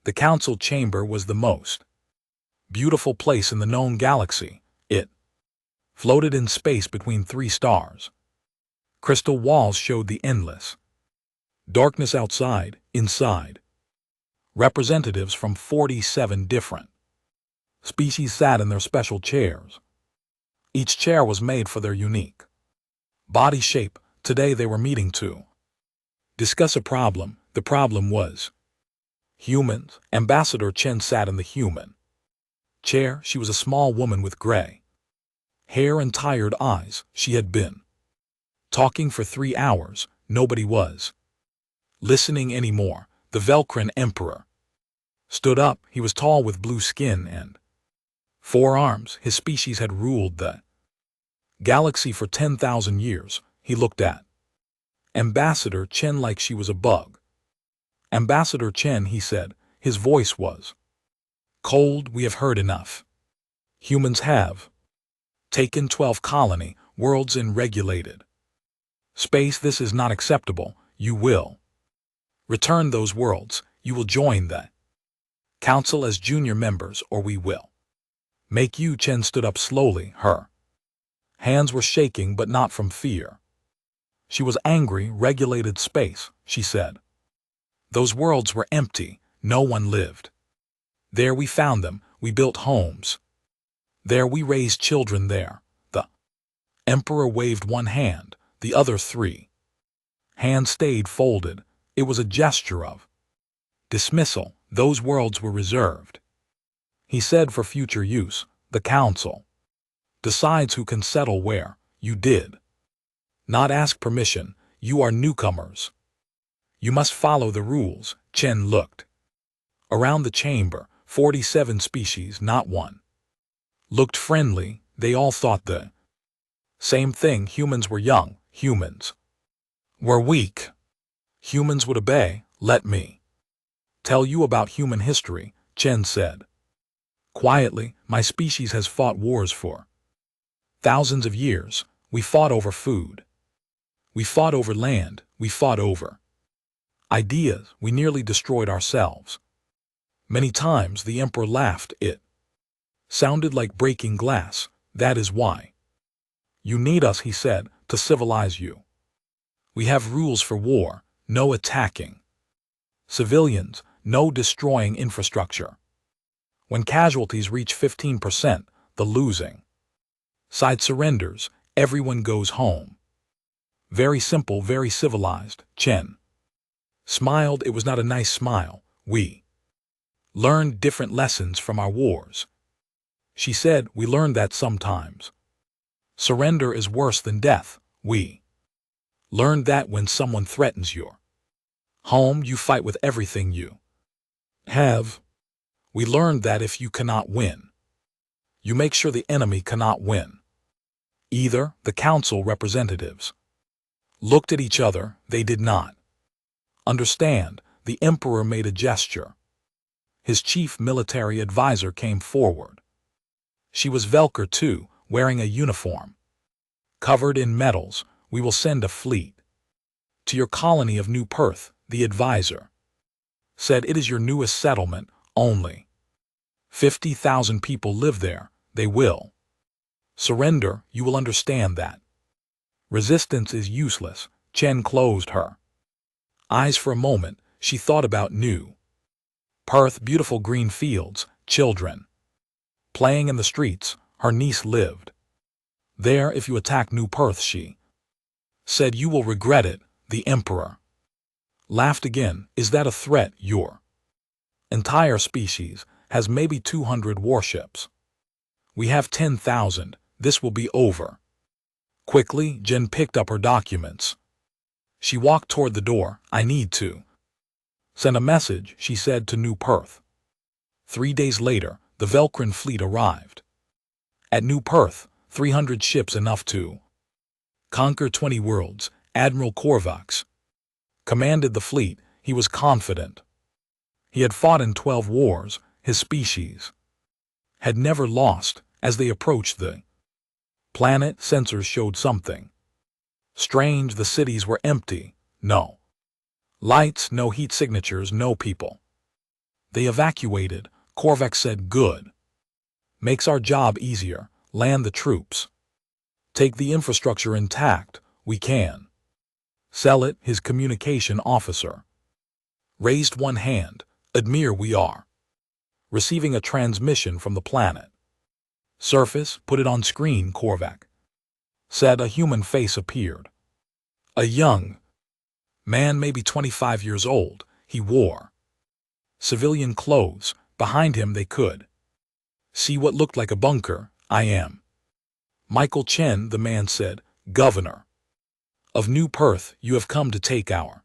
The council chamber was the most beautiful place in the known galaxy. It floated in space between 3 stars. Crystal walls showed the endless darkness outside, inside. Representatives from 47 different species sat in their special chairs. Each chair was made for their unique body shape. Today they were meeting to discuss a problem. The problem was humans. Ambassador Chen sat in the human chair. She was a small woman with gray hair and tired eyes. She had been talking for 3 hours. Nobody was listening anymore. The Velcrin Emperor stood up. He was tall with blue skin and 4 arms. His species had ruled the galaxy for 10,000 years. He looked at Ambassador Chen like she was a bug. Ambassador Chen, he said. His voice was cold. We have heard enough. Humans have taken 12 colony worlds in regulated space. This is not acceptable. You will return those worlds. You will join the council as junior members, or we will make you. Chen stood up slowly. Her hands were shaking, but not from fear. She was angry. Regulated space, she said. Those worlds were empty. No one lived. There we found them. We built homes. There we raised children there. The Emperor waved one hand. The other 3 hands stayed folded. It was a gesture of dismissal. Those worlds were reserved, he said, for future use. The council decides who can settle where. You did not ask permission. You are newcomers. You must follow the rules. Chen looked around the chamber. 47 species, not one looked friendly. They all thought the same thing. Humans were young. Humans were weak. Humans would obey. Let me tell you about human history, Chen said quietly. My species has fought wars for thousands of years. We fought over food. We fought over land. We fought over ideas. We nearly destroyed ourselves. Many times. The Emperor laughed. It sounded like breaking glass. That is why you need us, he said, to civilize you. We have rules for war. No attacking civilians. No destroying infrastructure. When casualties reach 15%, the losing side surrenders. Everyone goes home. Very simple, very civilized. Chen smiled. It was not a nice smile. We learned different lessons from our wars, she said. We learned that sometimes surrender is worse than death. We learned that when someone threatens your home, you fight with everything you have. We learned that if you cannot win, you make sure the enemy cannot win either. The council representatives looked at each other. They did not understand. The Emperor made a gesture. His chief military advisor came forward. She was Velker too, wearing a uniform covered in medals. We will send a fleet to your colony of New Perth, the advisor said. It is your newest settlement. Only 50,000 people live there. They will surrender. You will understand that resistance is useless. Chen closed her eyes for a moment. She thought about New Perth. Beautiful green fields, children playing in the streets. Her niece lived there. If you attack New Perth, she said, you will regret it. The Emperor laughed again. Is that a threat? Your entire species has maybe 200 warships. We have 10,000. This will be over quickly. Jen picked up her documents. She walked toward the door. I need to send a message, she said, to New Perth. 3 days later, the Velcrin fleet arrived. At New Perth, 300 ships, enough to conquer 20 worlds. Admiral Korvax commanded the fleet. He was confident. He had fought in 12 wars. His species had never lost. As they approached the planet, sensors showed something strange. The cities were empty. No lights, no heat signatures, no people. They evacuated, Korvac said. Good. Makes our job easier. Land the troops. Take the infrastructure intact. We can. Sell it, his communication officer raised one hand. Admir, we are receiving a transmission from the planet. Surface, put it on screen, Korvac said. A human face appeared. A young man, maybe 25 years old. He wore civilian clothes. Behind him they could see what looked like a bunker. I am Michael Chen, the man said. Governor of New Perth, you have come to take our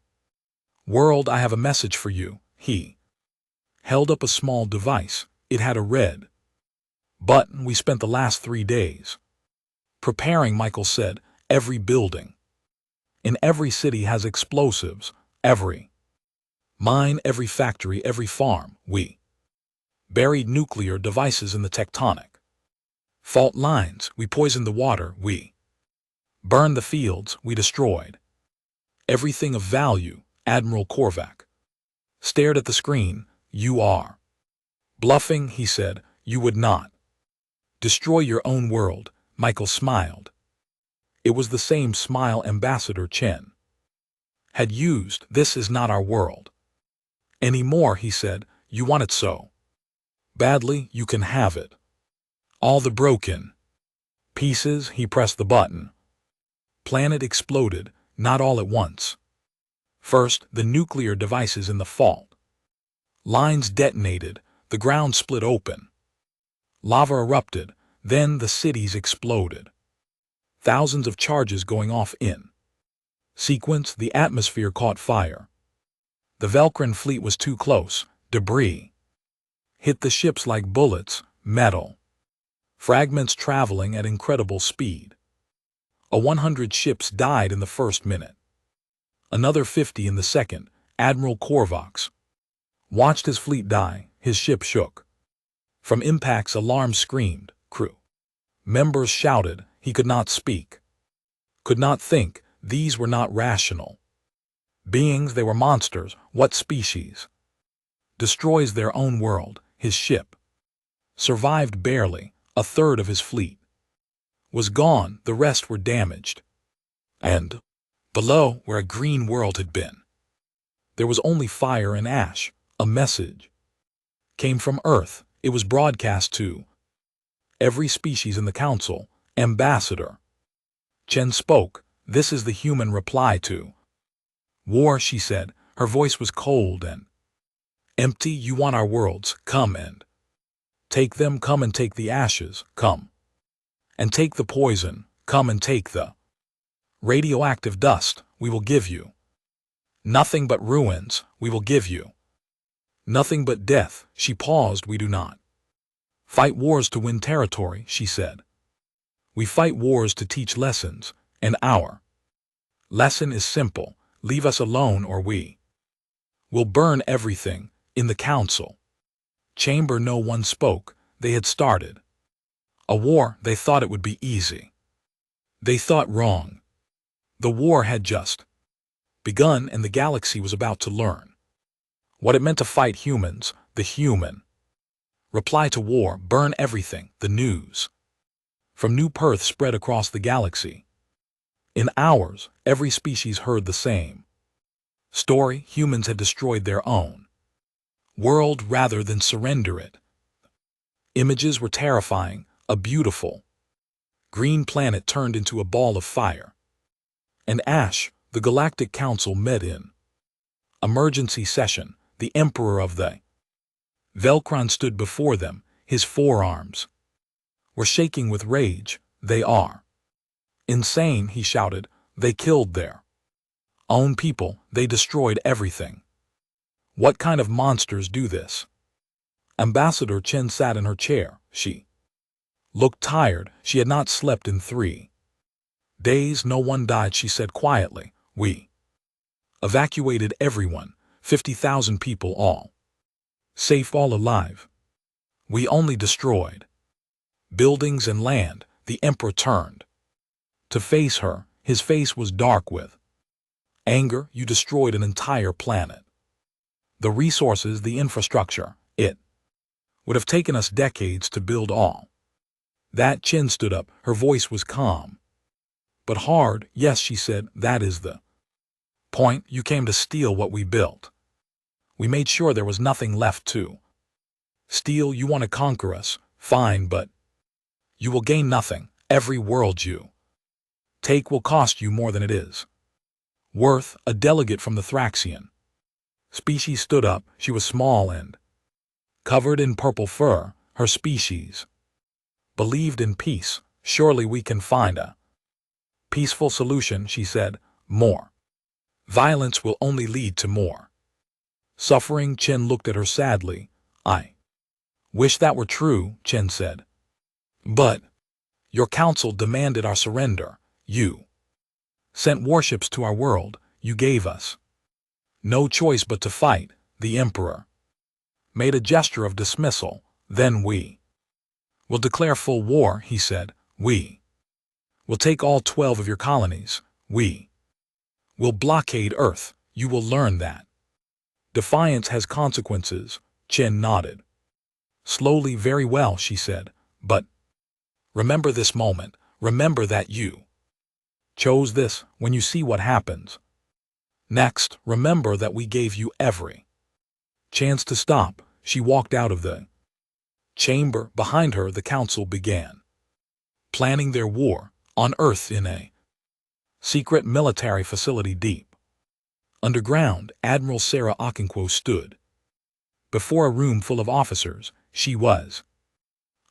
world. I have a message for you. He held up a small device. It had a red button. We spent the last 3 days preparing, Michael said. Every building in every city has explosives. Every mine, every factory, every farm. We buried nuclear devices in the tectonic fault lines. We poisoned the water. We burned the fields. We destroyed everything of value. Admiral Korvac stared at the screen. You are bluffing, he said. You would not destroy your own world. Michael smiled. It was the same smile Ambassador Chen had used. This is not our world anymore, he said. You want it so badly, you can have it. All the broken pieces. He pressed the button. Planet exploded, not all at once. First, the nuclear devices in the fault lines detonated. The ground split open. Lava erupted. Then the cities exploded. Thousands of charges going off in sequence. The atmosphere caught fire. The Velcrin fleet was too close. Debris hit the ships like bullets. Metal fragments traveling at incredible speed. 100 ships died in the first minute. Another 50 in the second. Admiral Korvac watched his fleet die. His ship shook. From impacts, alarms screamed. Crew members shouted. He could not speak, could not think. These were not rational beings. They were monsters. What species destroys their own world? His ship survived barely. A third of his fleet was gone. The rest were damaged. And below, where a green world had been, there was only fire and ash. A message came from Earth. It was broadcast to every species in the council. Ambassador Chen spoke. This is the human reply to war, she said. Her voice was cold and empty. You want our worlds? Come and take them. Come and take the ashes. Come and take the poison. Come and take the radioactive dust. We will give you nothing but ruins. We will give you nothing but death. She paused. We do not fight wars to win territory, she said. We fight wars to teach lessons, and our lesson is simple. Leave us alone or we will burn everything. In the council chamber no one spoke. They had started a war. They thought it would be easy. They thought wrong. The war had just begun, and the galaxy was about to learn what it meant to fight humans. The human reply to war: burn everything. The news from New Perth spread across the galaxy. In hours, every species heard the same story. Humans had destroyed their own world rather than surrender it. Images were terrifying. A beautiful green planet turned into a ball of fire and ash. The Galactic Council met in emergency session. The Emperor of the Velcron stood before them. His forearms were shaking with rage. They are insane, he shouted. They killed their own people. They destroyed everything. What kind of monsters do this? Ambassador Chen sat in her chair. She looked tired. She had not slept in 3 days. No one died, she said quietly. We evacuated everyone. 50,000 people, all safe, all alive. We only destroyed buildings and land. The Emperor turned to face her. His face was dark with anger. You destroyed an entire planet. The resources, the infrastructure, it would have taken us decades to build all. That Chin stood up, her voice was calm. But hard, yes, she said, that is the point. You came to steal what we built. We made sure there was nothing left to steal. You want to conquer us, fine, but you will gain nothing. Every world you take will cost you more than it is worth. A delegate from the Thraxian species stood up. She was small and covered in purple fur. Her species believed in peace. Surely we can find a peaceful solution, she said. More violence will only lead to more suffering. Chen looked at her sadly. I wish that were true, Chen said. But your council demanded our surrender. You sent warships to our world. You gave us no choice but to fight. The emperor made a gesture of dismissal. Then we will declare full war, he said. We will take all 12 of your colonies. We will blockade Earth. You will learn that defiance has consequences. Chen nodded. Slowly, very well, she said. But remember this moment. Remember that you chose this. When you see what happens next, remember that we gave you every chance to stop. She walked out of the chamber. Behind her, the council began planning their war on Earth in a secret military facility deep underground. Admiral Sarah Okonkwo stood before a room full of officers. She was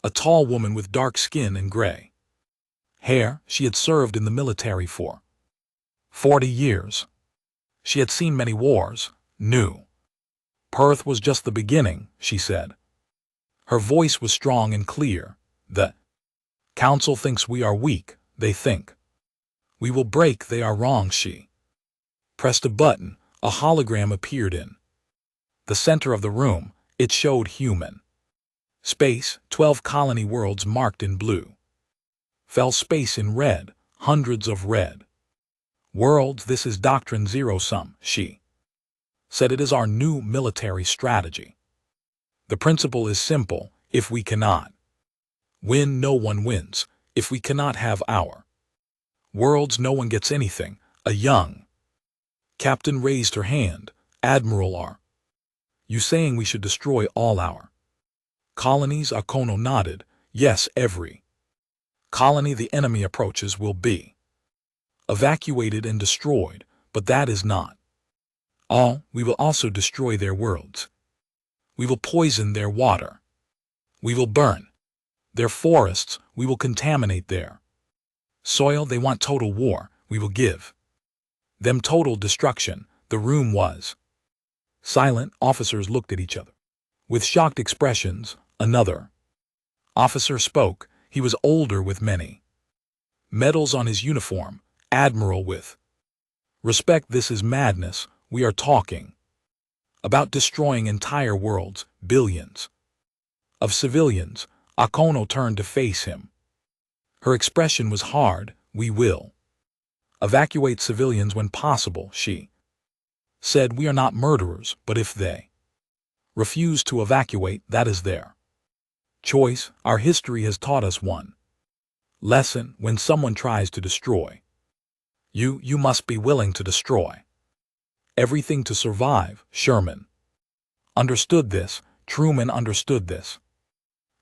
a tall woman with dark skin and gray hair. She had served in the military for 40 years. She had seen many wars. New Perth was just the beginning, she said. Her voice was strong and clear. The council thinks we are weak. They think we will break. They are wrong. She pressed a button. A hologram appeared in the center of the room. It showed human space, 12 colony worlds marked in blue. Fell space in red, hundreds of red worlds. This is Doctrine Zero Sum, she said. It is our new military strategy. The principle is simple. If we cannot win, no one wins. If we cannot have our worlds, no one gets anything. A young captain raised her hand. Admiral, are you saying we should destroy all our colonies? Akono nodded. Yes, every colony the enemy approaches will be evacuated and destroyed. But that is not all. We will also destroy their worlds. We will poison their water. We will burn their forests. We will contaminate their soil. They want total war. We will give them total destruction. The room was silent. Officers looked at each other with shocked expressions. Another officer spoke. He was older, with many medals on his uniform. Admiral, with respect, this is madness. We are talking about destroying entire worlds, billions of civilians. Akono turned to face him. Her expression was hard. We will evacuate civilians when possible, she said. We are not murderers, but if they refuse to evacuate, that is their choice. Our history has taught us one lesson. When someone tries to destroy you must be willing to destroy everything to survive. Sherman understood this. Truman understood this.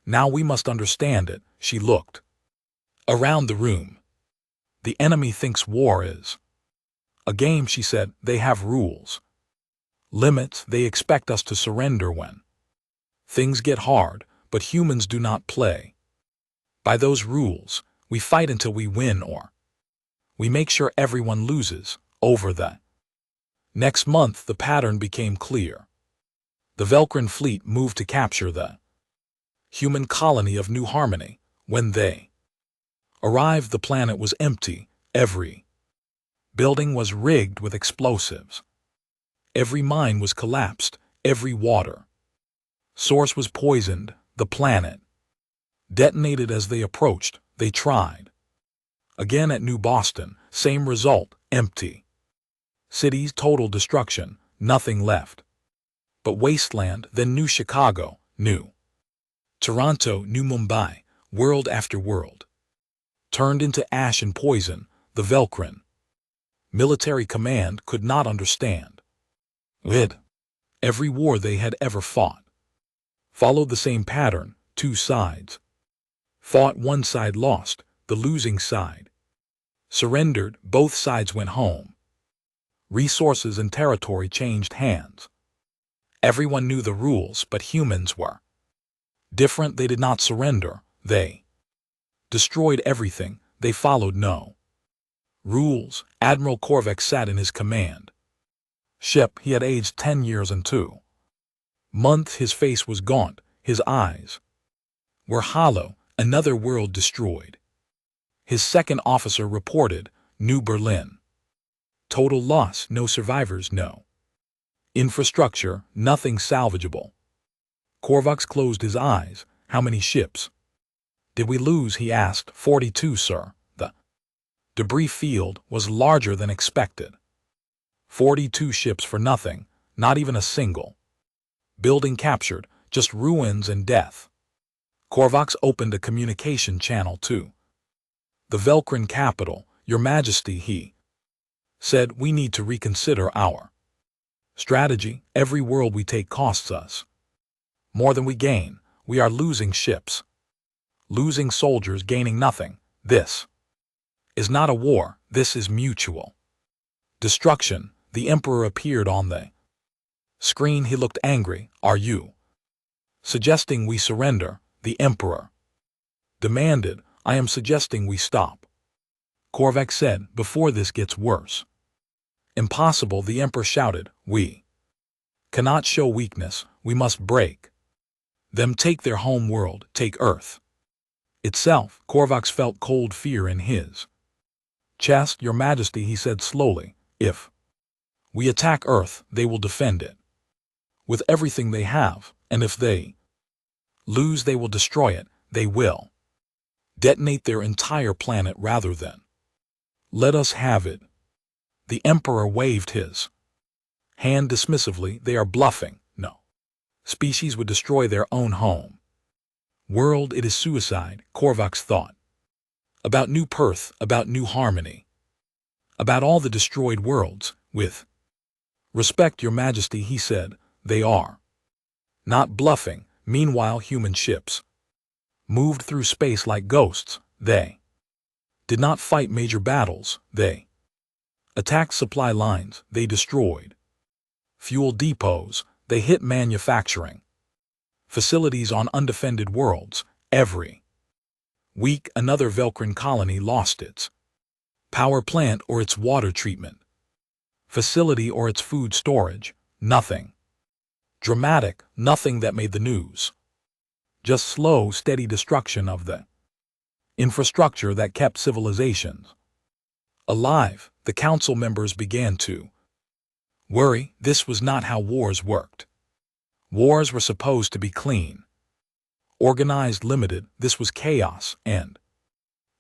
Now we must understand it. She looked around the room. The enemy thinks war is a game, she said. They have rules, limits. They expect us to surrender when things get hard, but humans do not play by those rules. We fight until we win, or we make sure everyone loses. Over the next month, the pattern became clear. The Velcrin fleet moved to capture the human colony of New Harmony. When they arrived, the planet was empty. Every building was rigged with explosives. Every mine was collapsed. Every water source was poisoned. The planet detonated as they approached. They tried again at New Boston. Same result. Empty cities, total destruction, nothing left. But wasteland, then New Chicago, New Toronto, New Mumbai, world after world. Turned into ash and poison, the Velcrin military command could not understand it. Every war they had ever fought followed the same pattern: two sides. Fought, one side lost, the losing side surrendered, both sides went home. Resources and territory changed hands. Everyone knew the rules, but humans were different. They did not surrender. They destroyed everything. They followed no rules. Admiral Korvac sat in his command ship. He had aged 10 years and 2 months. His face was gaunt. His eyes were hollow. Another world destroyed. His second officer reported, New Berlin. Total loss, no survivors, no infrastructure, nothing salvageable. Korvac closed his eyes. How many ships did we lose? He asked. 42, sir. The debris field was larger than expected. 42 ships for nothing, not even a single building captured, just ruins and death. Korvac opened a communication channel to the Velcrin capital. Your Majesty, he said, we need to reconsider our strategy. Every world we take costs us more than we gain. We are losing ships, losing soldiers, gaining nothing. This is not a war. This is mutual destruction. The Emperor appeared on the screen. He looked angry. Are you suggesting we surrender? The Emperor demanded. I am suggesting we stop. Korvac said, before this gets worse. Impossible, the Emperor shouted. We cannot show weakness. We must break them. Take their home world. Take Earth itself. Korvac felt cold fear in his chest. Your Majesty, he said slowly, if we attack Earth, they will defend it with everything they have, and if they lose, they will destroy it. They will detonate their entire planet rather than let us have it. The Emperor waved his hand dismissively. They are bluffing. No species would destroy their own home world. It is suicide, Korvac thought. About New Perth, about New Harmony, about all the destroyed worlds. With respect, Your Majesty, he said, they are not bluffing. Meanwhile, human ships moved through space like ghosts. They did not fight major battles. They attacked supply lines. They destroyed fuel depots. They hit manufacturing facilities on undefended worlds. Every week, another Velcrin colony lost its power plant or its water treatment facility or its food storage. Nothing dramatic, nothing that made the news. Just slow, steady destruction of the infrastructure that kept civilizations alive. The council members began to worry. This was not how wars worked. Wars were supposed to be clean, organized, limited. This was chaos, and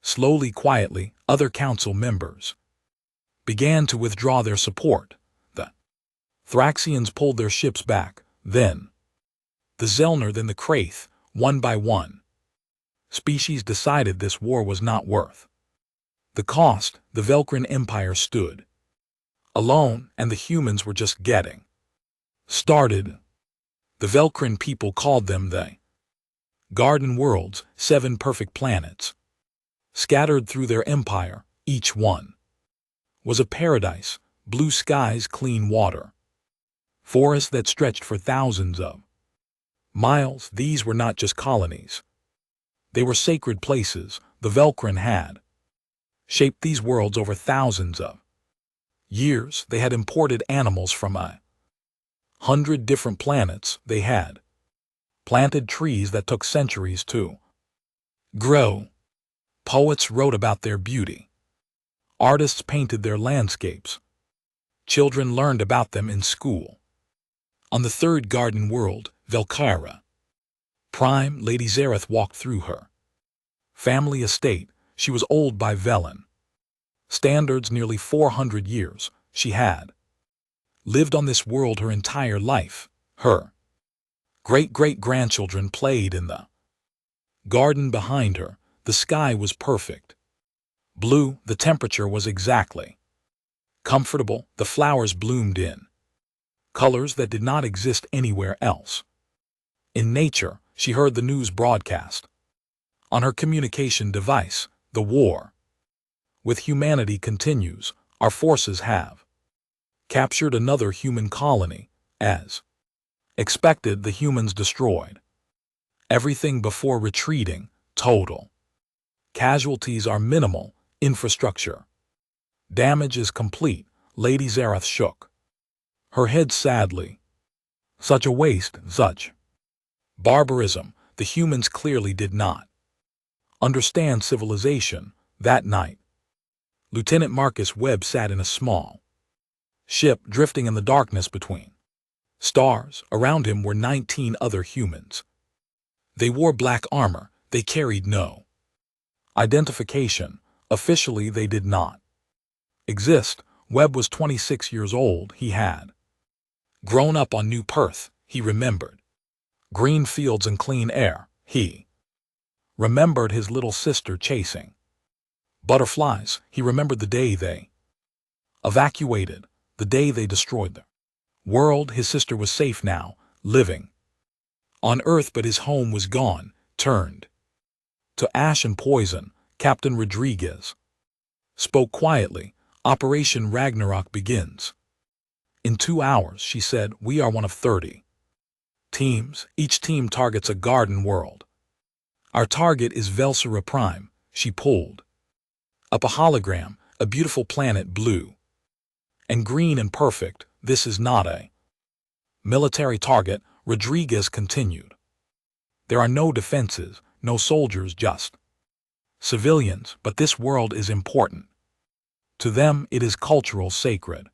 slowly, quietly, other council members began to withdraw their support. The Thraxians pulled their ships back, then the Zellner, then the Kraith. One by one, species decided this war was not worth the cost. The Velcrin Empire stood alone, and the humans were just getting started. The Velcrin people called them the Garden Worlds, 7 perfect planets scattered through their empire. Each one was a paradise: blue skies, clean water, forests that stretched for thousands of miles. These were not just colonies. They were sacred places. The Velcrin had shaped these worlds over thousands of years. They had imported animals from 100 different planets. They had planted trees that took centuries to grow. Poets wrote about their beauty. Artists painted their landscapes. Children learned about them in school. On the third garden world, Velkyra Prime, Lady Zareth walked through her family estate. She was old by Velen standards, nearly 400 years. She had lived on this world her entire life. Her great-great-grandchildren played in the garden behind her. The sky was perfect. Blue, the temperature was exactly comfortable, the flowers bloomed in colors that did not exist anywhere else. In nature, she heard the news broadcast. On her communication device, the war with humanity continues. Our forces have captured another human colony. As expected, the humans destroyed everything before retreating. Total casualties are minimal. Infrastructure damage is complete. Lady Zareth shook her head sadly. Such a waste, such barbarism. The humans clearly did not understand civilization. That night, Lieutenant Marcus Webb sat in a small ship drifting in the darkness between stars. Around him were 19 other humans. They wore black armor. They carried no identification. Officially, they did not exist. Webb was 26 years old. He had grown up on New Perth. He remembered green fields and clean air. He remembered his little sister chasing butterflies. He remembered the day they evacuated, the day they destroyed the world. His sister was safe now, living on Earth, but his home was gone, turned to ash and poison. Captain Rodriguez spoke quietly. Operation Ragnarok begins in 2 hours, she said. We are one of 30 teams. Each team targets a garden world. Our target is Velsera Prime. She pulled up a hologram, a beautiful planet, blue and green and perfect. This is not a military target, Rodriguez continued. There are no defenses, no soldiers, just civilians, but this world is important. To them, it is cultural, sacred.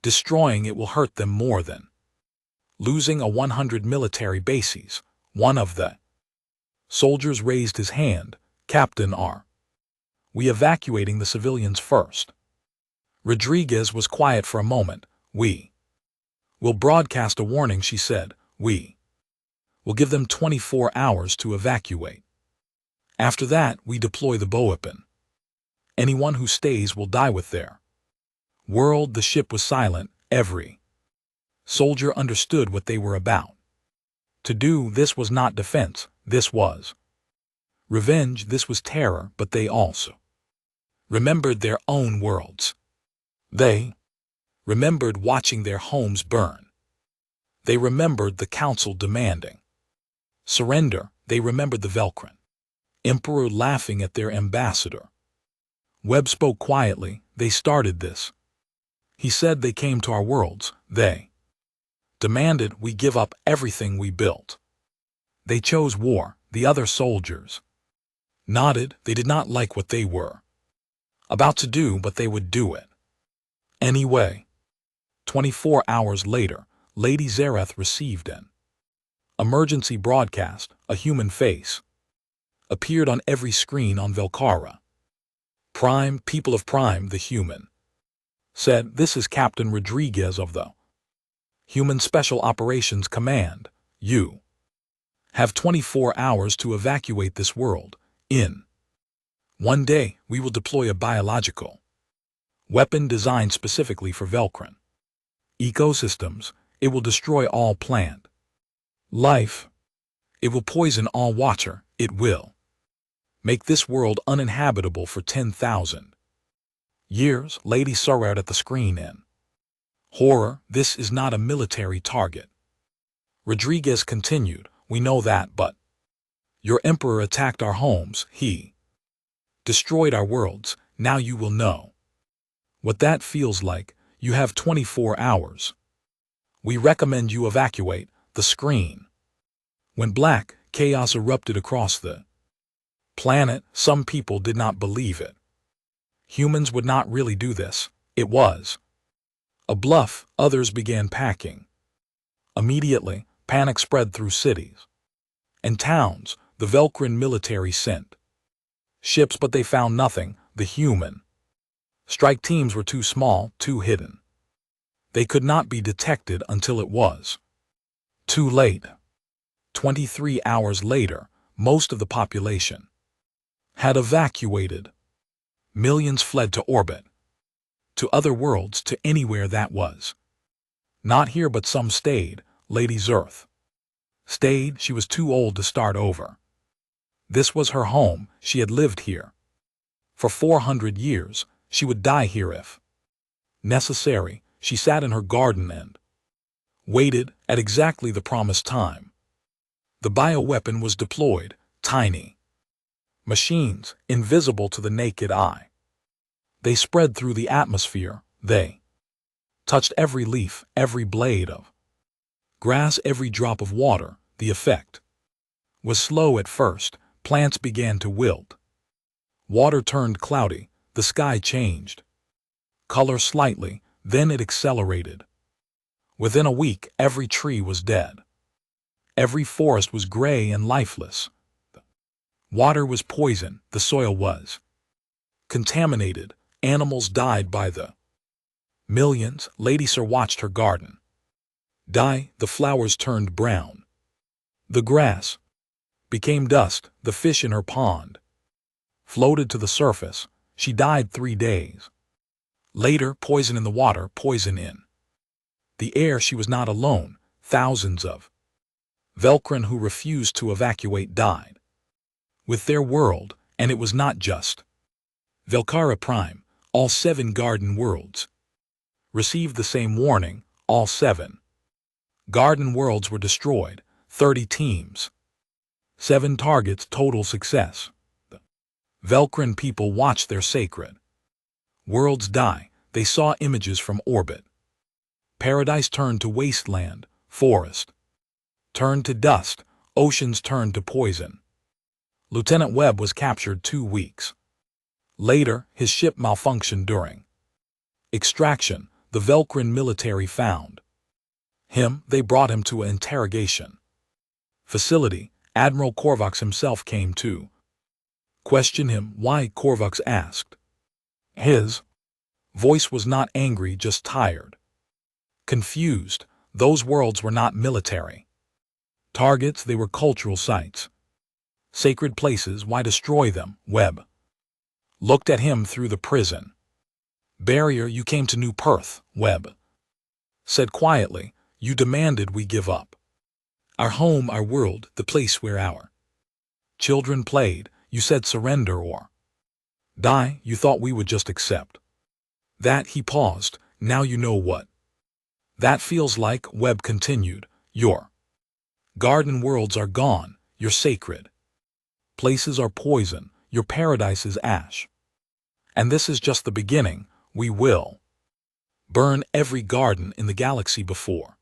Destroying it will hurt them more than losing a 100 military bases. One of the soldiers raised his hand. Captain, are we evacuating the civilians first? Rodriguez was quiet for a moment. We will broadcast a warning, she said. We will give them 24 hours to evacuate. After that, we deploy the weapon. Anyone who stays will die with their world. The ship was silent. Every soldier understood what they were about to do. This was not defense. This was revenge. This was terror. But they also remembered their own worlds. They remembered watching their homes burn. They remembered the council demanding surrender. They remembered the Velcrin emperor laughing at their ambassador. Webb spoke quietly. They started this. He said they came to our worlds. They demanded we give up everything we built. They chose war. The other soldiers nodded. They did not like what they were about to do, but they would do it anyway. 24 hours later, Lady Zareth received an emergency broadcast. A human face appeared on every screen on Velcara. Prime, people of Prime, the human said, this is Captain Rodriguez of the Human Special Operations Command. You have 24 hours to evacuate this world. In 1 day, we will deploy a biological weapon designed specifically for Velcrin ecosystems. It will destroy all plant life. It will poison all water. It will make this world uninhabitable for 10,000 years. Lady Zareth at the screen in horror. This is not a military target. Rodriguez continued. We know that, but your emperor attacked our homes. He destroyed our worlds. Now you will know what that feels like. You have 24 hours. We recommend you evacuate. The screen went black. Chaos erupted across the planet. Some people did not believe it. Humans would not really do this. It was a bluff. Others began packing. Immediately, panic spread through cities and towns. The Velcrin military sent ships, but they found nothing. The human strike teams were too small, too hidden. They could not be detected until it was Too late. 23 hours later, most of the population had evacuated. Millions fled to orbit, to other worlds, to anywhere that was not here, but some stayed. Lady's Earth stayed. She was too old to start over. This was her home. She had lived here for 400 years. She would die here if necessary. She sat in her garden and waited at exactly the promised time. The bioweapon was deployed. Tiny machines, invisible to the naked eye. They spread through the atmosphere. They touched every leaf, every blade of grass, every drop of water. The effect was slow at first. Plants began to wilt. Water turned cloudy. The sky changed color slightly, then it accelerated. Within a week, every tree was dead. Every forest was gray and lifeless. Water was poison. The soil was contaminated. Animals died by the millions. Lady Sir watched her garden die. The flowers turned brown. The grass became dust. The fish in her pond floated to the surface. She died 3 days later. Poison in the water, poison in the air. She was not alone. Thousands of Velcrin who refused to evacuate died with their world, and it was not just Velcara Prime. All 7 garden worlds received the same warning. All 7 garden worlds were destroyed. 30 teams. 7 targets, total success. The Velcrin people watched their sacred worlds die. They saw images from orbit. Paradise turned to wasteland. Forest turned to dust. Oceans turned to poison. Lieutenant Webb was captured 2 weeks later. His ship malfunctioned during extraction. The Velcrin military found him. They brought him to an interrogation facility. Admiral Korvax himself came to question him. Why? Korvax asked. His voice was not angry, just tired, confused. Those worlds were not military targets. They were cultural sites, sacred places. Why destroy them? Webb looked at him through the prison barrier. You came to New Perth, Webb said quietly. You demanded we give up our home, our world, the place where our children played. You said surrender or die. You thought we would just accept that. He paused. Now you know what that feels like, Webb continued. Your garden worlds are gone. Your sacred places are poison. Your paradise is ash. And this is just the beginning. We will burn every garden in the galaxy before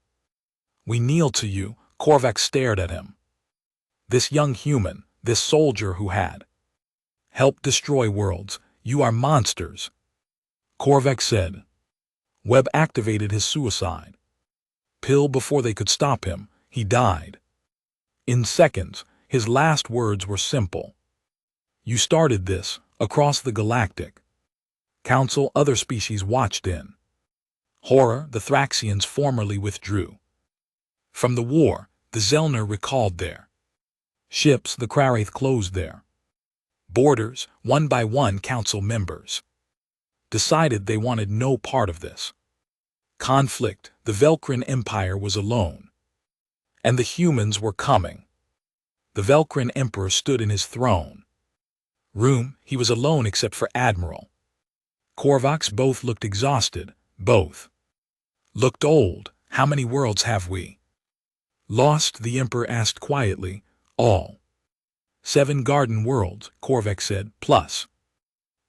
we kneel to you. Korvax stared at him. This young human, this soldier who had helped destroy worlds. You are monsters, Korvax said. Webb activated his suicide pill before they could stop him. He died in seconds. His last words were simple. You started this. Across the galactic council, other species watched in horror. The Thraxians formerly withdrew from the war. The Zelner recalled their ships. The Krarath closed their borders. One by one, council members decided they wanted no part of this conflict. The Velcrin Empire was alone, and the humans were coming. The Velcrin Emperor stood in his throne room. He was alone except for Admiral Korvax. Both looked exhausted. Both looked old. How many worlds have we lost? The Emperor asked quietly. All 7 garden worlds, Korvax said, plus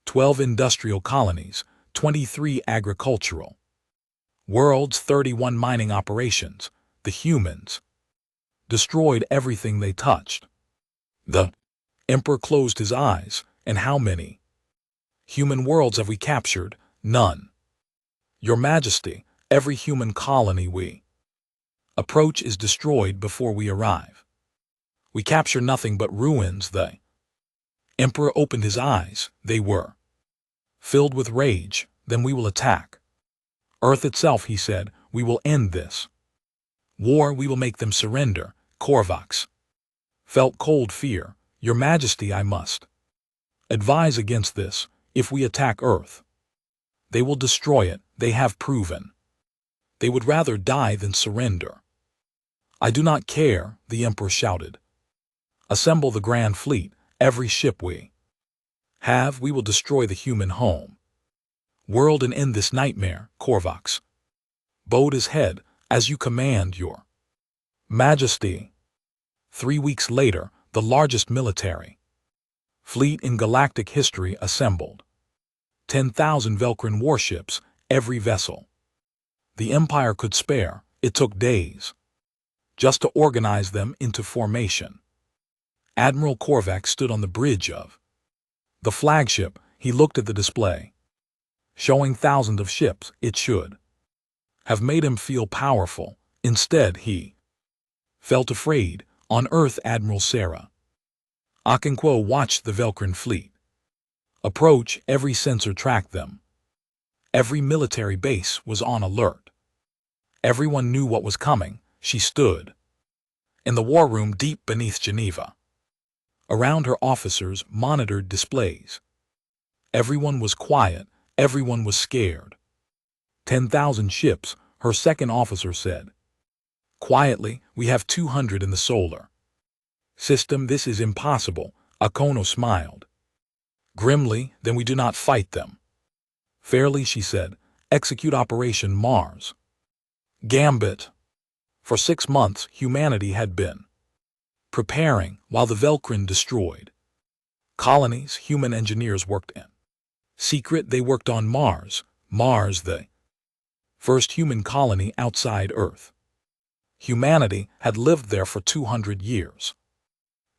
12 industrial colonies, 23 agricultural worlds, 31 mining operations. The humans destroyed everything they touched. The Emperor closed his eyes. And how many human worlds have we captured? None. Your Majesty, every human colony we approach is destroyed before we arrive. We capture nothing but ruins. The Emperor opened his eyes. They were filled with rage. Then we will attack Earth itself, he said. We will end this War, we will make them surrender, Korvax. Felt cold fear. Your Majesty, I must advise against this. If we attack Earth, they will destroy it, they have proven. They would rather die than surrender. I do not care, the Emperor shouted. Assemble the Grand Fleet, every ship we have, we will destroy the human home. World and end this nightmare, Korvax bowed his head. As you command, Your Majesty. 3 weeks later, the largest military fleet in galactic history assembled. 10,000 Velcrin warships, every vessel the Empire could spare. It took days just to organize them into formation. Admiral Korvax stood on the bridge of the flagship. He looked at the display, showing thousands of ships. It should have made him feel powerful. Instead, he felt afraid. On Earth, Admiral Sarah Okonkwo watched the Velcrin fleet approach. Every sensor tracked them. Every military base was on alert. Everyone knew what was coming. She stood in the war room deep beneath Geneva. Around her, officers monitored displays. Everyone was quiet. Everyone was scared. 10,000 ships, her second officer said. Quietly, we have 200 in the solar system. This is impossible. Akono smiled grimly. Then we do not fight them fairly, she said. Execute Operation Mars Gambit. For 6 months, humanity had been preparing while the Velcrin destroyed colonies. Human engineers worked in secret. They worked on Mars, the first human colony outside Earth. Humanity had lived there for 200 years.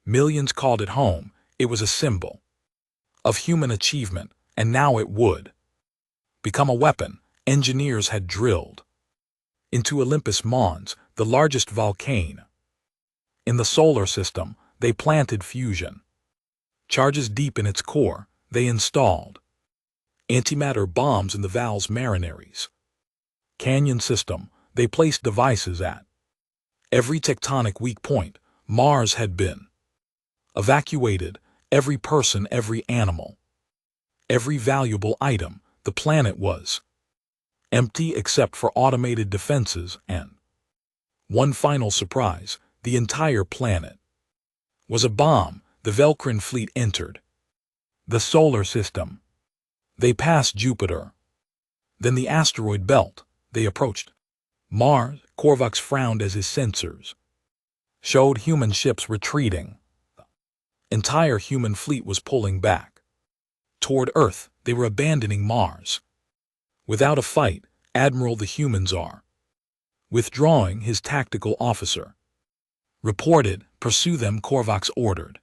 Millions called it home. It was a symbol of human achievement, and now it would become a weapon. Engineers had drilled into Olympus Mons, the largest volcano in the solar system. They planted fusion charges deep in its core. They installed antimatter bombs in the Valles Marineris canyon system. They placed devices at every tectonic weak point. Mars had been evacuated. Every person, every animal, every valuable item. The planet was empty except for automated defenses and one final surprise. The entire planet was a bomb. The Velcrin fleet entered the solar system. They passed Jupiter, then the asteroid belt. They approached Mars. Korvax frowned as his sensors showed human ships retreating. The entire human fleet was pulling back toward Earth. They were abandoning Mars without a fight. Admiral, the humans are withdrawing, his tactical officer reported. Pursue them, Korvax ordered.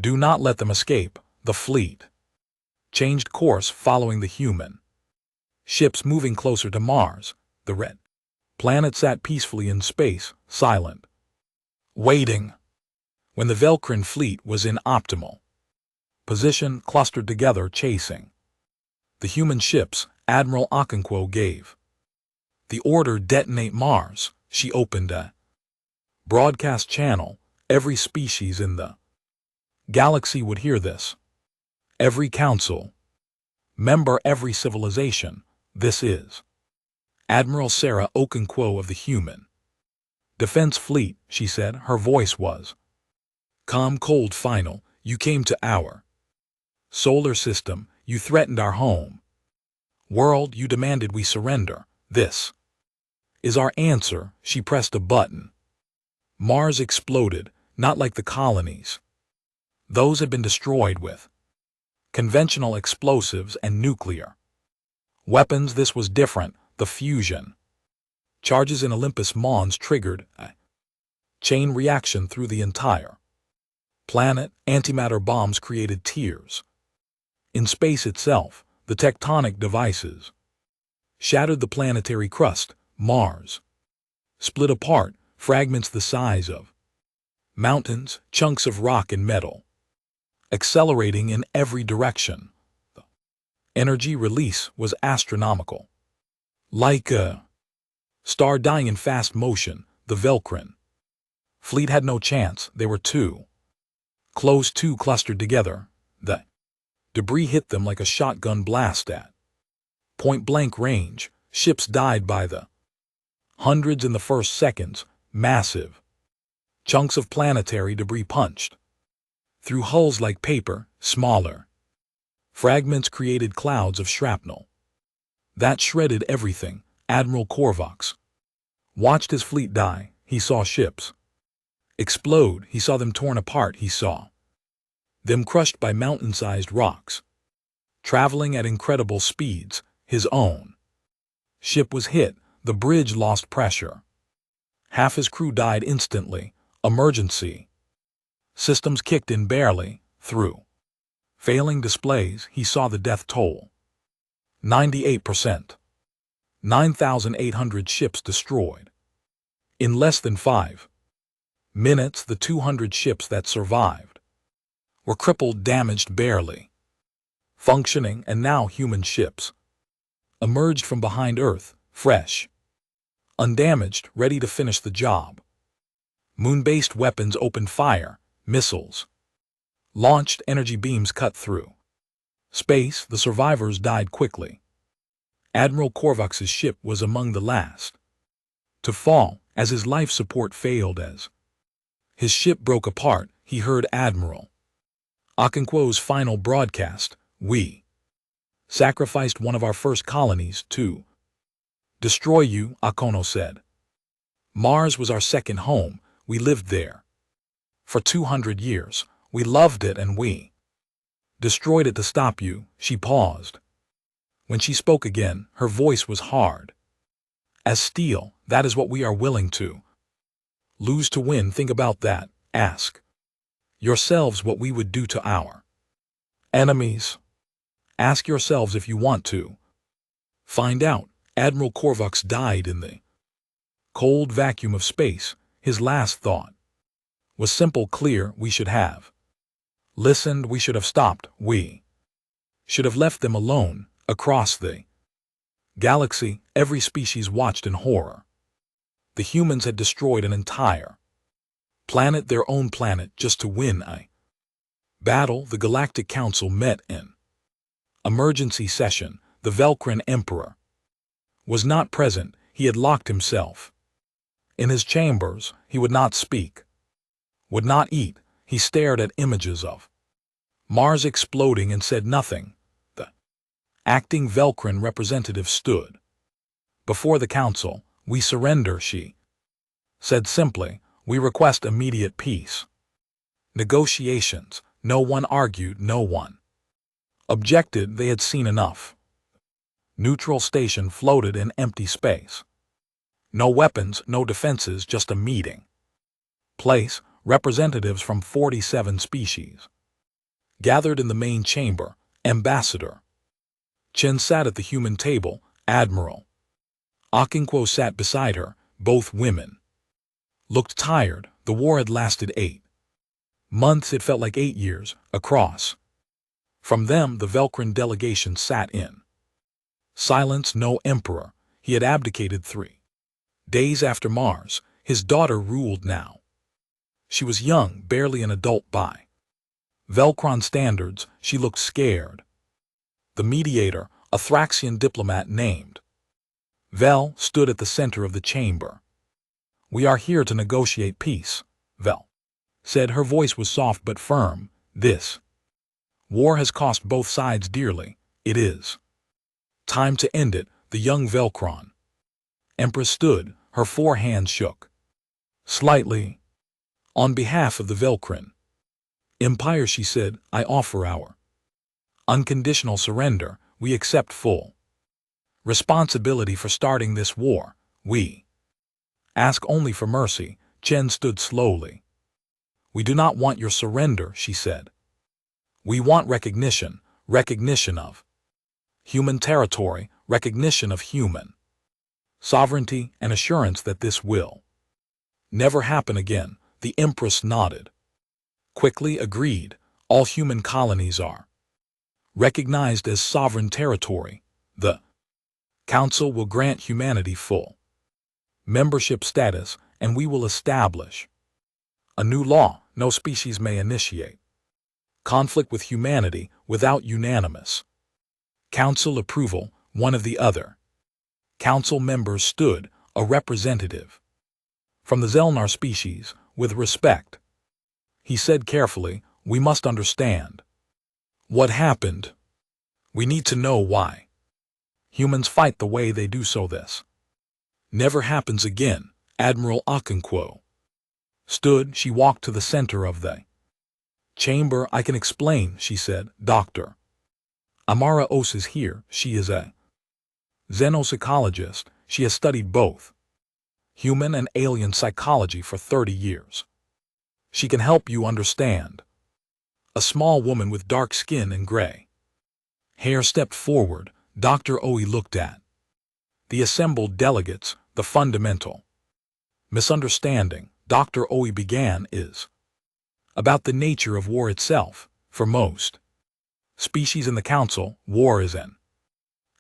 Do not let them escape. The fleet changed course, following the human ships moving closer to Mars. The red planet sat peacefully in space, silent, waiting. When the Velcrin fleet was in optimal position, clustered together, chasing the human ships, Admiral Okonkwo gave the order, detonate Mars. She opened a broadcast channel. Every species in the galaxy would hear this. Every council member, every civilization. This is Admiral Sarah Okonkwo of the Human Defense Fleet, she said. Her voice was calm, cold, final. You came to our solar system. You threatened our home world. You demanded we surrender. This is our answer. She pressed a button. Mars exploded, not like the colonies. Those had been destroyed with conventional explosives and nuclear weapons. This was different. The fusion charges in Olympus Mons triggered a chain reaction through the entire planet. Antimatter bombs created tears in space itself. The tectonic devices shattered the planetary crust. Mars split apart, fragments the size of mountains, chunks of rock and metal, accelerating in every direction. The energy release was astronomical. Like a star dying in fast motion, the Velcrin. Fleet had no chance, they were too close, too clustered together. The debris hit them like a shotgun blast at point-blank range. Ships died by the hundreds in the first seconds. Massive chunks of planetary debris punched through hulls like paper. Smaller fragments created clouds of shrapnel that shredded everything. Admiral Korvax watched his fleet die. He saw ships explode. He saw them torn apart. He saw them crushed by mountain-sized rocks, traveling at incredible speeds. His own ship was hit. The bridge lost pressure. Half his crew died instantly. Emergency systems kicked in barely. Through failing displays, he saw the death toll. 98%. 9,800 ships destroyed. In less than 5 minutes, the 200 ships that survived were crippled, damaged, barely functioning, and now human ships emerged from behind Earth, fresh, undamaged, ready to finish the job. Moon-based weapons opened fire, missiles launched, energy beams cut through space. The survivors died quickly. Admiral Korvax's ship was among the last to fall, as his life support failed. As his ship broke apart, he heard Admiral Okonkwo's final broadcast: "We sacrificed one of our first colonies to destroy you," Okono said. "Mars was our second home. We lived there for 200 years. We loved it, and we destroyed it to stop you." She paused. When she spoke again, her voice was hard as steel. "That is what we are willing to lose to win. Think about that. Ask yourselves what we would do to our enemies. Ask yourselves if you want to find out." Admiral Korvax died in the cold vacuum of space. His last thought was simple, clear: we should have listened. We should have stopped. We should have left them alone. Across the galaxy, every species watched in horror. The humans had destroyed an entire planet, their own planet, just to win a battle. The Galactic Council met in emergency session. The Velcrin Emperor was not present. He had locked himself in his chambers. He would not speak, would not eat. He stared at images of Mars exploding and said nothing. The acting Velcrin representative stood before the council. "We surrender," she said simply. "We request immediate peace." Negotiations. No one argued, no one objected. They had seen enough. Neutral station floated in empty space. No weapons, no defenses, just a meeting place. Representatives from 47 species gathered in the main chamber. Ambassador Chen sat at the human table. Admiral Okonkwo sat beside her. Both women looked tired. The war had lasted 8 months. It felt like 8 years. Across from them, the Velcrin delegation sat in silence. No emperor. He had abdicated 3 days after Mars. His daughter ruled now. She was young, barely an adult by Velcron standards. She looked scared. The mediator, a Thraxian diplomat named Vel, stood at the center of the chamber. "We are here to negotiate peace," Vel said. Her voice was soft but firm. "This war has cost both sides dearly. It is time to end it." The young Velcron Empress stood. Her 4 hands shook slightly. "On behalf of the Velcrin Empire," she said, "I offer our unconditional surrender. We accept full responsibility for starting this war. We ask only for mercy." Chen stood slowly. "We do not want your surrender," she said. "We want recognition, recognition of human territory, recognition of human sovereignty, and assurance that this will never happen again." The Empress nodded. Quickly agreed. "All human colonies are recognized as sovereign territory. The Council will grant humanity full membership status and we will establish a new law no species may initiate conflict with humanity without unanimous council approval, one of the other. Council members stood, a representative from the Zelnar species, with respect. He said carefully, "We must understand what happened. We need to know why humans fight the way they do so this never happens again." Admiral Okonkwo stood. She walked to the center of the chamber. "I can explain," she said. "Dr. Amara Os is here. She is a xenopsychologist. She has studied both human and alien psychology for 30 years. She can help you understand." A small woman with dark skin and gray hair stepped forward. Dr. Oe looked at the assembled delegates. "The fundamental misunderstanding," Dr. Oe began, "is about the nature of war itself. For most species in the Council, war is an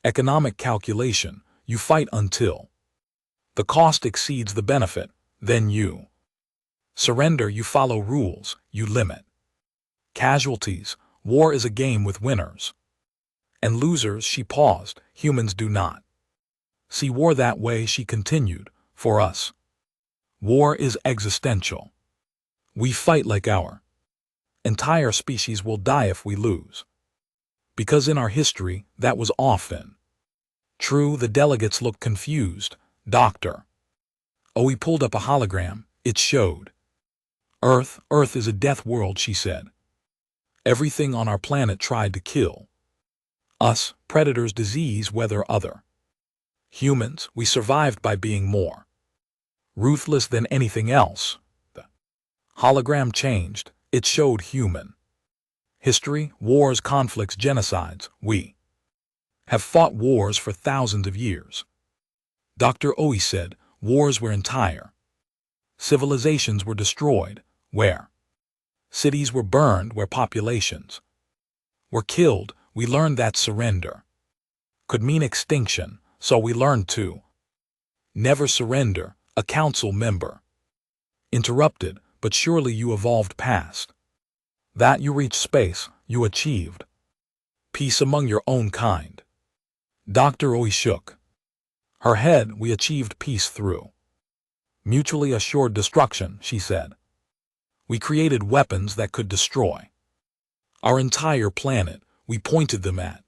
economic calculation. You fight until the cost exceeds the benefit, then you surrender. You follow rules, you limit casualties. War is a game with winners and losers." She paused. "Humans do not see war that way," she continued. "For us, war is existential. We fight like our entire species will die if we lose. Because in our history, that was often true." The delegates looked confused. Dr. Oe pulled up a hologram. It showed Earth. "Earth is a death world," she said. "Everything on our planet tried to kill us. Predators, disease, weather, other humans. We survived by being more ruthless than anything else." The hologram changed. It showed human history, wars, conflicts, genocides. "We have fought wars for thousands of years," Dr. Oe said. "Wars where entire civilizations were destroyed, where cities were burned, where populations were killed. We learned that surrender could mean extinction, so we learned to never surrender." A council member interrupted. "But surely you evolved past that. You reached space. You achieved peace among your own kind." Dr. Oe shook her head. "We achieved peace through mutually assured destruction," she said. "We created weapons that could destroy our entire planet. We pointed them at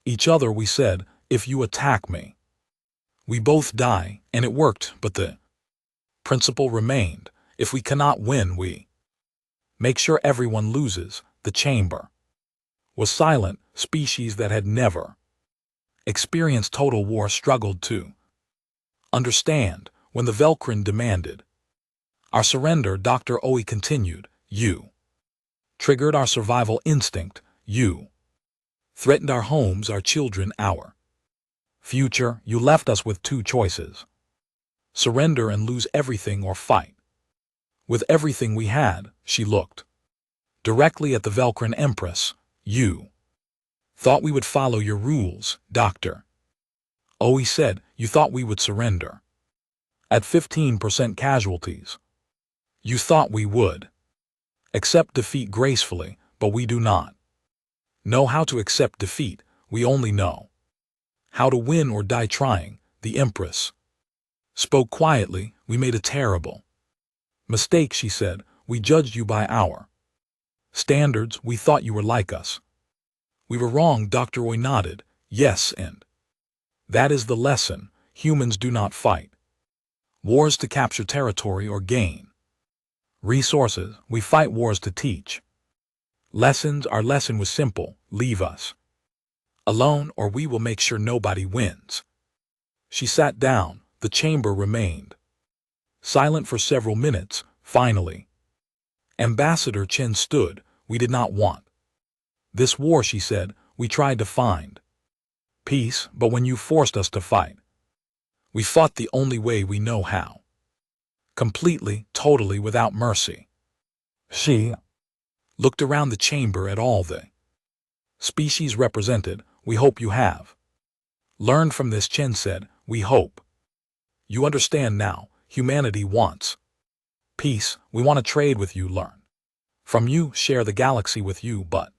each other. We said, 'If you attack me, we both die,' and it worked. But the principle remained. If we cannot win, we make sure everyone loses." The chamber was silent. Species that had never experienced total war struggled to understand. When the Velcrin demanded our surrender, Dr. Oe continued, "You triggered our survival instinct. You threatened our homes, our children, our future. You left us with two choices: surrender and lose everything, or fight with everything we had." She looked directly at the Velcrin Empress. "You thought we would follow your rules," Dr. Oe said. "You thought we would surrender at 15% casualties. You thought we would accept defeat gracefully, but we do not know how to accept defeat. We only know how to win or die trying." The Empress spoke quietly. "We made a terrible mistake," she said. "We judged you by our standards. We thought you were like us. We were wrong." Dr. Oe nodded. "Yes, and that is the lesson. Humans do not fight wars to capture territory or gain resources. We fight wars to teach lessons. Our lesson was simple: leave us alone, or we will make sure nobody wins." She sat down. The chamber remained silent for several minutes. Finally, Ambassador Chen stood. "We did not want this war," she said. "We tried to find peace, but when you forced us to fight, we fought the only way we know how. Completely, totally, without mercy." She looked around the chamber at all the species represented. "We hope you have learned from this," Chen said. "We hope you understand now. humanity wants peace. We want to trade with you, learn from you, share the galaxy with you, but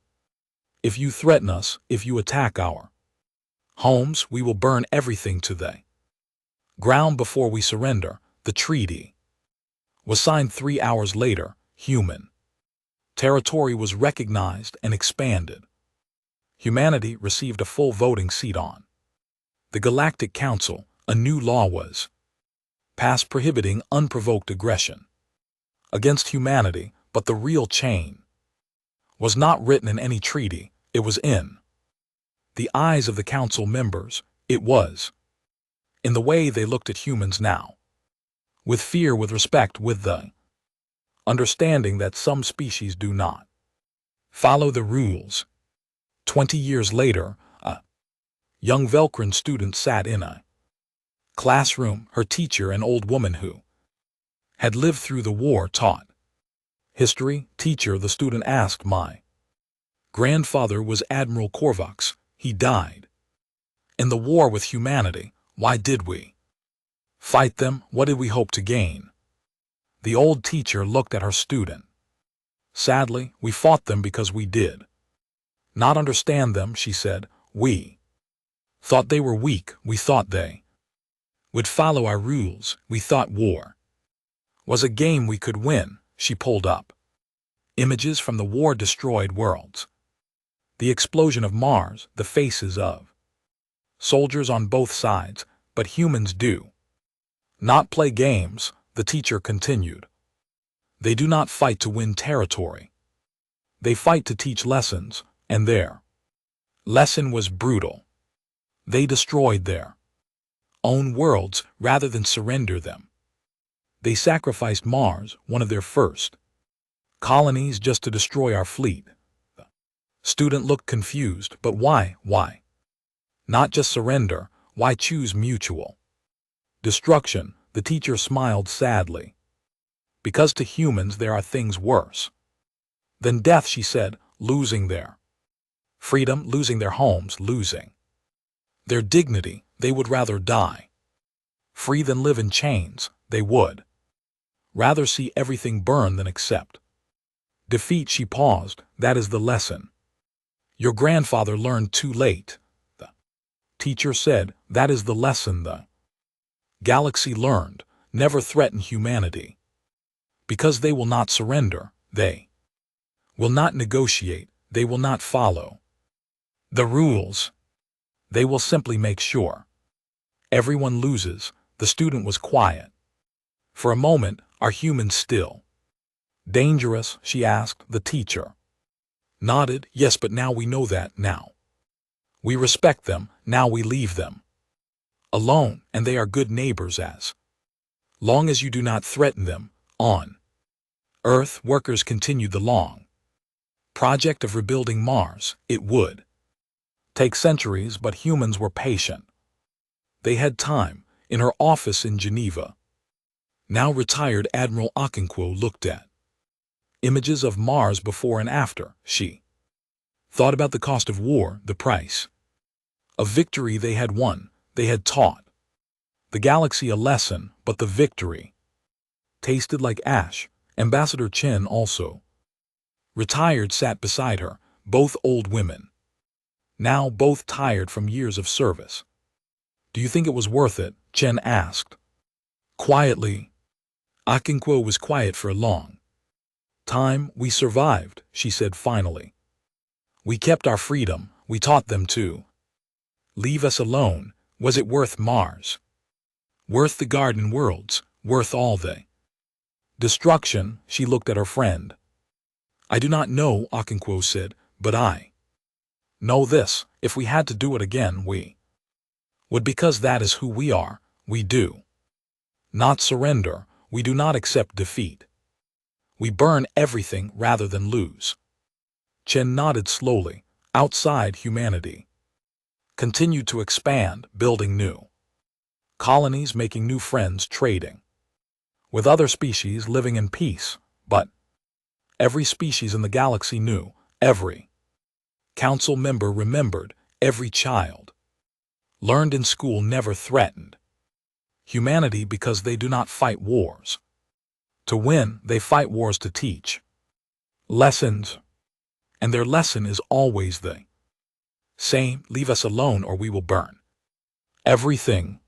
if you threaten us, if you attack our homes, we will burn everything to the ground before we surrender. The treaty was signed 3 hours later. Human territory was recognized and expanded. Humanity received a full voting seat on the Galactic Council. A new law was passed prohibiting unprovoked aggression against humanity, but the real chain was not written in any treaty. It was in the eyes of the council members. It was in the way they looked at humans now. With fear, with respect, with the understanding that some species do not follow the rules. 20 years later, a young Velcrin student sat in a classroom. Her teacher, an old woman who had lived through the war, taught history. Teacher, the student asked, my grandfather was Admiral Korvax. He died in the war with humanity. Why did we fight them? What did we hope to gain? The old teacher looked at her student. Sadly, we fought them because we did not understand them, she said. We thought they were weak. We thought they would follow our rules. We thought war was a game we could win. She pulled up images from the war-destroyed worlds. The explosion of Mars, the faces of soldiers on both sides, but humans do not play games, the teacher continued. They do not fight to win territory. They fight to teach lessons, and their lesson was brutal. They destroyed their own worlds rather than surrender them. They sacrificed Mars, one of their first colonies, just to destroy our fleet. The student looked confused. But why? Why not just surrender? Why choose mutual destruction? The teacher smiled sadly. Because to humans there are things worse than death, she said. Losing their freedom, losing their homes, losing their dignity. They would rather die free than live in chains. They would rather see everything burn than accept defeat. She paused. That is the lesson your grandfather learned too late, the teacher said. That is the lesson the galaxy learned. Never threaten humanity, because they will not surrender. They will not negotiate. They will not follow the rules. They will simply make sure everyone loses. The student was quiet. For a moment, are humans still dangerous? She asked. The teacher nodded. Yes, but now we know that. Now we respect them. Now we leave them alone, and they are good neighbors as long as you do not threaten them. On Earth, workers continued the long project of rebuilding Mars. It would take centuries, but humans were patient. They had time. In her office in Geneva, now retired Admiral Okonkwo looked at images of Mars before and after. She thought about the cost of war, the price of victory they had won. They had taught the galaxy a lesson, but the victory tasted like ash. Ambassador Chen, also retired, sat beside her, both old women, now both tired from years of service. Do you think it was worth it? Chen asked quietly. Okonkwo was quiet for a long time. We survived, she said finally. We kept our freedom. We taught them to leave us alone. Was it worth Mars? Worth the garden worlds? Worth all the destruction? She looked at her friend. I do not know, Okonkwo said, but I know this. If we had to do it again, we would, because that is who we are. We do not surrender. We do not accept defeat. We burn everything rather than lose. Chen nodded slowly. Outside, humanity continued to expand, building new colonies, making new friends, trading with other species, living in peace. But every species in the galaxy knew, every council member remembered, every child learned in school, never threatened Humanity because they do not fight wars to win, they fight wars to teach lessons, and their lesson is always the same: leave us alone or we will burn everything.